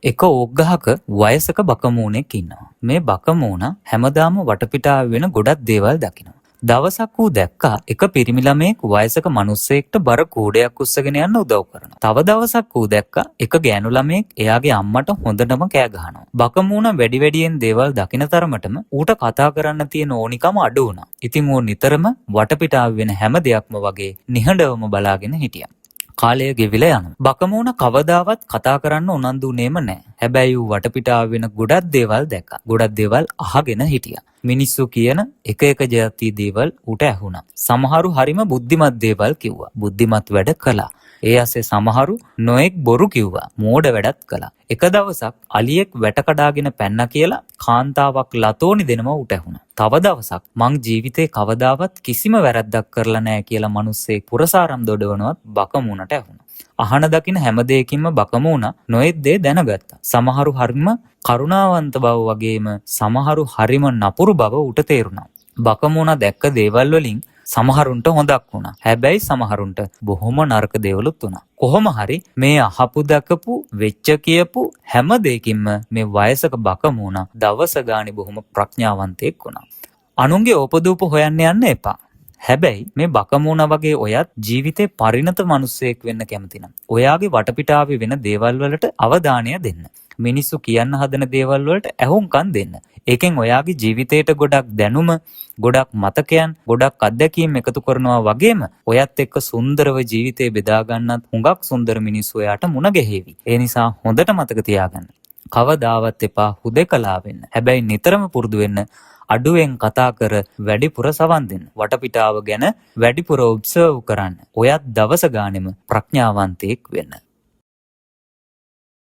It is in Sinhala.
එක ඕක් ගහක වයසක බකමූණෙක් ඉන්නවා. මේ බකමූණ හැමදාම වටපිටාව වෙන ගොඩක් දේවල් දකිනවා. දවසක් ඌ දැක්කා එක පිරිමි ළමයෙක් වයසක මිනිස්සෙක්ට බර කූඩයක් උස්සගෙන යන්න උදව් කරනවා. තව දවසක් ඌ දැක්කා එක ගෑනු ළමයෙක් එයාගේ අම්මට හොඳටම කෑ ගහනවා. බකමූණ වැඩි වැඩියෙන් දේවල් දකින තරමටම ඌට කතා කරන්න තියෙන ඕනිකම අඩු වුණා. ඉතින් ඌ නිතරම වටපිටාව වෙන හැම දෙයක්ම වගේ නිහඬවම බලාගෙන හිටියා. කාලය ගෙවිලා යනවා. බකමූණ කවදාවත් කතා කරන්න උනන්දු වුණේම නැහැ. හැබැයි ඌ වටපිටාව වෙන ගොඩක් දේවල් දැක්කා. ගොඩක් දේවල් අහගෙන හිටියා. මිනිස්සු කියන එක එක ජාති දේවල් ඌට ඇහුණා. සමහරු හරිම බුද්ධිමත් දේවල් කිව්වා. බුද්ධිමත් වැඩ කළා. ඒ ඇසේ සමහරු නොඑක් බොරු කිව්වා. මෝඩ වැඩත් කළා. එක දවසක් අලියෙක් වැට කඩාගෙන පැන්න කියලා කාන්තාවක් ලතෝනි දෙනවා ඌට ඇහුණා. තව දවසක් මං ජීවිතේ කවදාවත් කිසිම වැරැද්දක් කරලා නැහැ කියලා මිනිස්සෙක් පුරසාරම් දොඩවනවත් බකමූණට ඇහුණා. අහන දකින හැම දෙයකින්ම බකමූණ නොඑක් දේ දැනගත්තා. සමහරු හරිම කරුණාවන්ත බව වගේම සමහරු හරිම නපුරු බව ඌට තේරුණා. බකමූණ දැක්ක දේවල් වලින් සමහරුන්ට හොඳක් වුණා. හැබැයි සමහරුන්ට බොහොම නරක දේවලුත් වුණා. කොහොම හරි මේ අහපු දකපු වෙච්ච කියපු හැම දෙයකින්ම මේ වයසක බකමූණ දවස ගානේ බොහොම ප්‍රඥාවන්තයෙක් වුණා. අනුන්ගේ ඕපදූප හොයන්න යන්න එපා. හැබැයි මේ බකමූණ වගේ ඔයත් ජීවිතේ පරිණත මිනිස්සෙක් වෙන්න කැමති නම් ඔයාගේ වටපිටාවේ වෙන දේවල් වලට අවධානය දෙන්න. මිනිස්සු කියන්න හදන දේවල් වලට ඇහුම්කන් දෙන්න. ඒකෙන් ඔයාගේ ජීවිතේට ගොඩක් දැනුම, ගොඩක් මතකයන්, ගොඩක් අත්දැකීම් එකතු කරනවා වගේම ඔයත් එක්ක සුන්දරව ජීවිතේ බෙදා ගන්නත් හුඟක් සුන්දර මිනිස්සු ඔයාට මුණ ගැහෙවි. ඒ නිසා හොඳට මතක තියාගන්න. කවදාවත් එපා හුදෙකලා වෙන්න. හැබැයි නිතරම පුරුදු වෙන්න අඩුවෙන් කතා කර වැඩිපුර සවන් දෙන්න. වටපිටාව ගැන වැඩිපුර ඔබ්සර්ව් කරන්න. ඔයත් දවස ගානෙම ප්‍රඥාවන්තයෙක් වෙන්න.